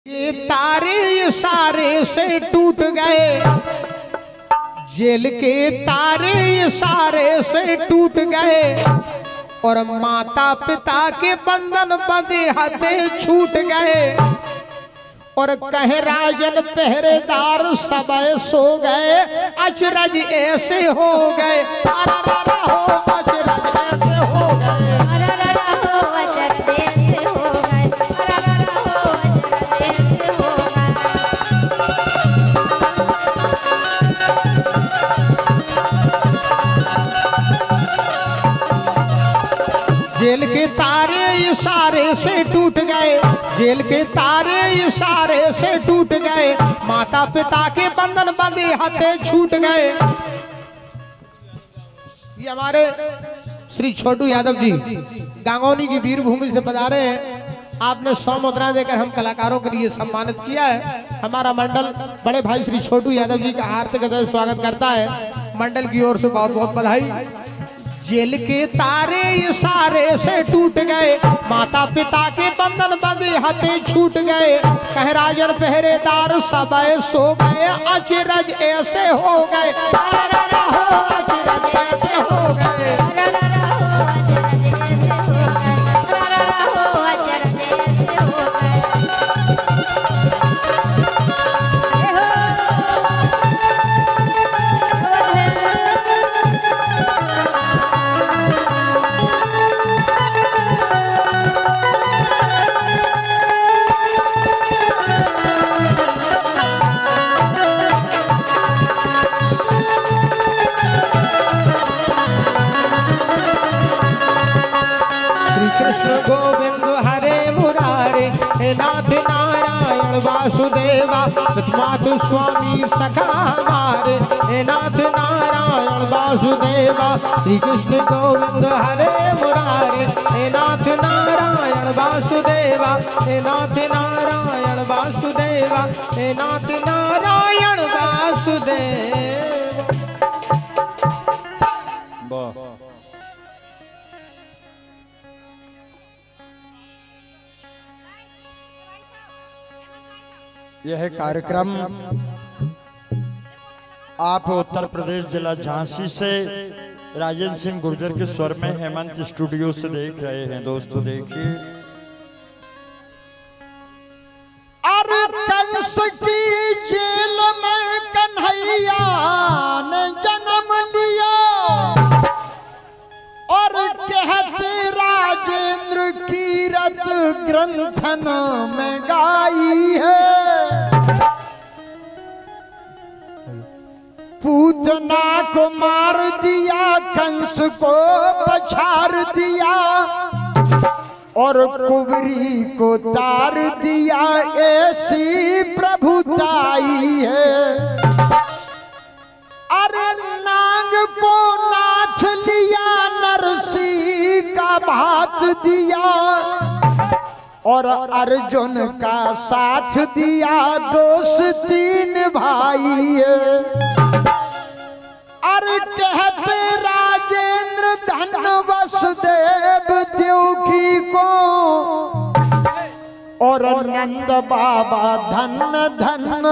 ये तारे इशारे से टूट गए, जेल के तारे इशारे से टूट गए और माता पिता के बंधन बंधे हाथे छूट गए और कहे राजन पहरेदार सब सो गए, अचरज ऐसे हो गए, अरररा हो अचरज ऐसे हो गए, अरररा हो अचरज ऐसे हो गए, अरररा हो अचरज ऐसे हो गए। जेल के तारे इशारे से टूट गए, जेल के तारे इशारे से टूट गए, माता पिता के बंधन बंधे हाथे छूट गए। ये हमारे श्री छोटू यादव जी गांगोनी की वीरभूमि से पधारे हैं। आपने 100 मुद्रा देकर हम कलाकारों के लिए सम्मानित किया है। हमारा मंडल बड़े भाई श्री छोटू यादव जी का हार्दिक स्वागत करता है। मंडल की ओर से बहुत बहुत बधाई। जेल के तारे इशारे से टूट गए, माता पिता के बंधन बंधे हाथे छूट गए, कह राजन पहरेदार सब सो गए, अचरज ऐसे हो गए, अरररा हो अचरज ऐसे हो गए, अरररा हो अचरज ऐसे हो गए, अरररा हो अचरज ऐसे हो गए। कृष्ण गोविंद हरे मुरारे, हे नाथ नारायण वासुदेवा, मातु स्वामी सखा हमारे, हे नाथ नारायण वासुदेवा। श्री कृष्ण गोविंद हरे मुरारे, हे नाथ नारायण वासुदेवा, हे नाथ नारायण वासुदेवा, हे नाथ नारायण वासुदेव। यह कार्यक्रम आप उत्तर प्रदेश जिला झांसी से राजेंद्र सिंह गुर्जर के स्वर में हेमंत स्टूडियो से देख रहे हैं। दोस्तों देखिए, अरे कंस की जेल में कन्हैया ने जन्म लिया और कहते राजेंद्र कीरत ग्रंथन में गाई है। पूतना को मार दिया, कंस को पछाड़ दिया और कुबरी को तार दिया, ऐसी प्रभुताई है। अरे नाग को नाथ लिया, नरसी का भात दिया और अर्जुन का साथ दिया, दोस्ती निभाई है। अरे कहते राजेंद्र धन वसुदेव देवकी को और नंद बाबा धन धन,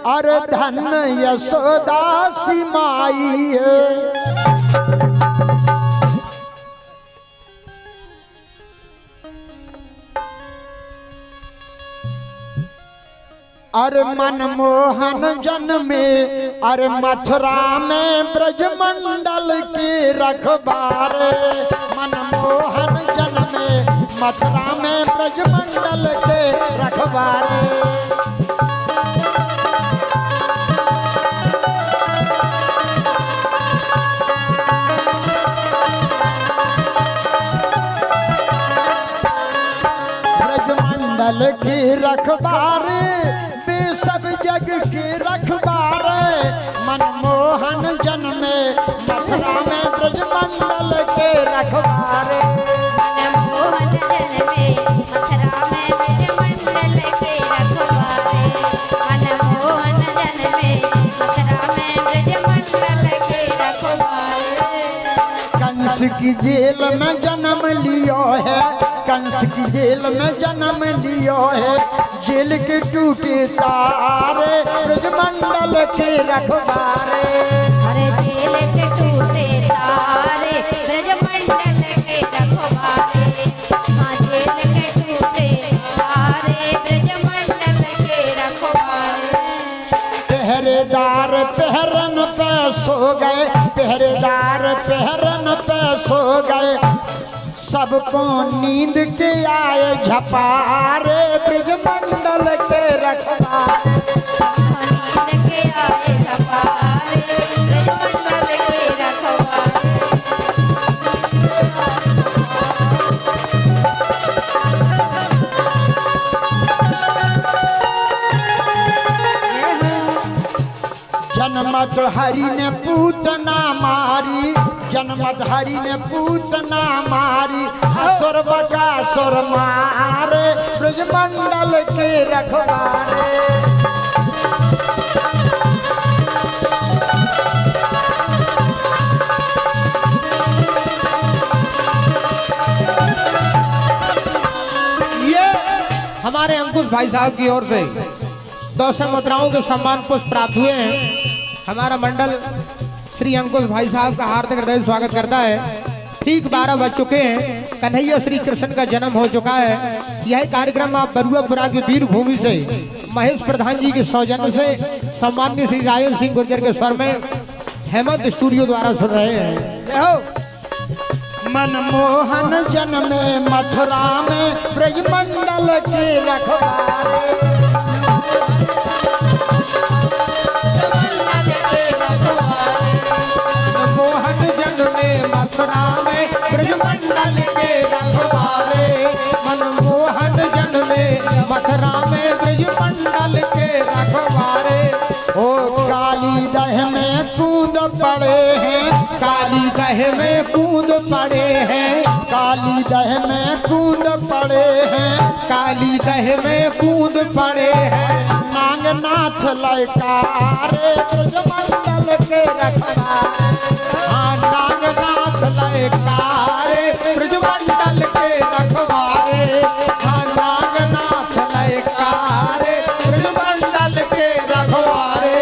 अरे धन यशोदा सी माई है। अरे मनमोहन जन्मे, अरे मथुरा में ब्रजमंडल के रखबारे, मनमोहन जन्मे मथुरा में ब्रजमंडल के रखबारे। ब्रजमंडल के रखबारे, सब जग के रखबारे, मनमोहन जन्मे मथुरा में ब्रजमंडल के रखबारे, मनमोहन जन्मे मथुरा में ब्रजमंडल के रखबारे, मनमोहन जन्मे मथुरा में ब्रजमंडल के रखबारे। कंस की जेल में जन्म लियो है, कंस की जेल में जन्म लियो है, जेल के टूटे तारे ब्रजमंडल के रखवारे। अरे जेल के टूटे तारे ब्रजमंडल के रखवारे, हाँ जेल के टूटे तारे ब्रजमंडल के रखवारे। पहरेदार पहरन पे सो गए, पहरेदार पहरन पे सो गए, सबको नींद के आए झपारे ब्रजमंडल के रखवारे। नींद के आए झपारे ब्रजमंडल के रखवारे। जनमत हरि ने पूतना मारी, जनमत हरि ने पूतना मारी, असुर बकासुर मारे ब्रजमंडल के रखवारे। ये हमारे अंकुश भाई साहब की ओर से 200 मुद्राओं के सम्मान पुष्प प्राप्त हुए हैं। हमारा मंडल श्री अंकुश भाई साहब का हार्दिक हृदय स्वागत करता है। ठीक 12 बज चुके हैं, कन्हैया श्री कृष्ण का जन्म हो चुका है। यह कार्यक्रम आप बरुआपुरा की वीर भूमि से महेश प्रधान जी के सौजन्य से सम्मान्य श्री राजन सिंह गुर्जर के स्वर में हेमंत स्टूडियो द्वारा सुन रहे हैं। मनमोहन जन्मे मथुरा में ब्रजमंडल के रखवारे। मोहन जन्मे मथुरा में ब्रजमंडल के रखवारे, मनमोहन जन्मे मथुरा में ब्रजमंडल के रखवारे। ओ काली दह में कूद पड़े हैं, काली दह में कूद पड़े हैं, काली दह में कूद पड़े हैं, काली दह में कूद पड़े हैं। नागनाथ लयकारे ब्रजमंडल के रखवारे। हाँ नागनाथ लयकारे ब्रजमंडल के रखवारे, हाँ नागनाथ लयकारे ब्रजमंडल के रखवारे।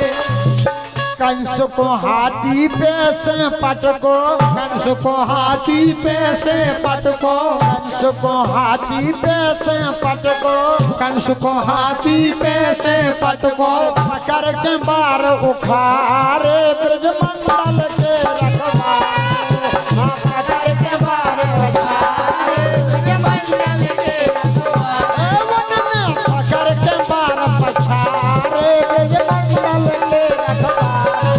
कंस को हाथी पे से पटको, कंस को हाथी पे से पटको, कंस को हाथी पे से पटको, कंस को हाथी पे से पटको, पकड़ के बार उखारे ब्रजमंडल के रखवारे। हाँ, पकड़ के बार उखारे ब्रजमंडल के रखवारे। वन में पकड़ के बार पछारे ब्रजमंडल के रखवारे।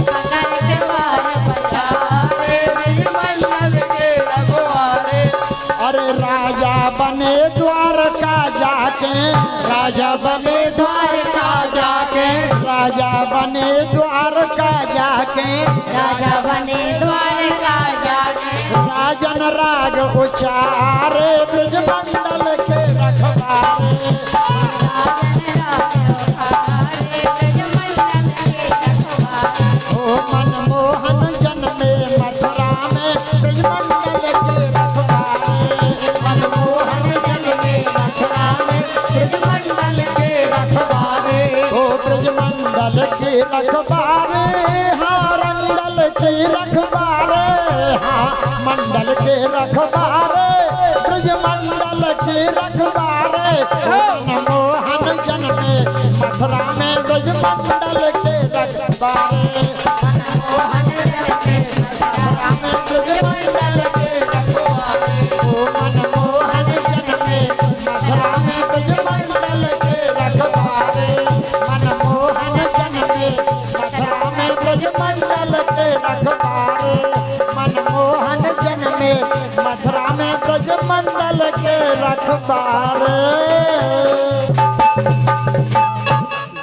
पकड़ के बार पछारे ब्रजमंडल के रखवारे। अरे राजा बने द्वारका जाके, राजा बने द्वारका जाके, राजा बने द्वारका जाके, राजा बने द्वारका जाके, राजन राग उचारे ब्रजमंडल के रखवारे। राजन राग उखारे ब्रजमंडल के रखवारे। ओ मनमोहन जन्मे मथुरा में ब्रजमंडल के रखवारे। मनमोहन जन्मे मथुरा में ब्रजमंडल के रखवारे। ओ ब्रजमंडल के रखवारे, हाँ रंडल के रखवारे, हाँ मंडल के रखवारे, ब्रजमंडल के रखवारे। मनमोहन जन्मे मथुरा में ब्रजमंडल के रखवारे। मनमोहन जन्मे मथुरा में ब्रजमंडल के रखवारे। ओ मनमोहन जन्मे मथुरा में ब्रजमंडल के रखवारे। मनमोहन जन्मे मथुरा में ब्रजमंडल के रखवारे। मनमोहन जन्मे मथुरा में ब्रजमंडल के रखवारे।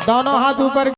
दोनों हाथ ऊपर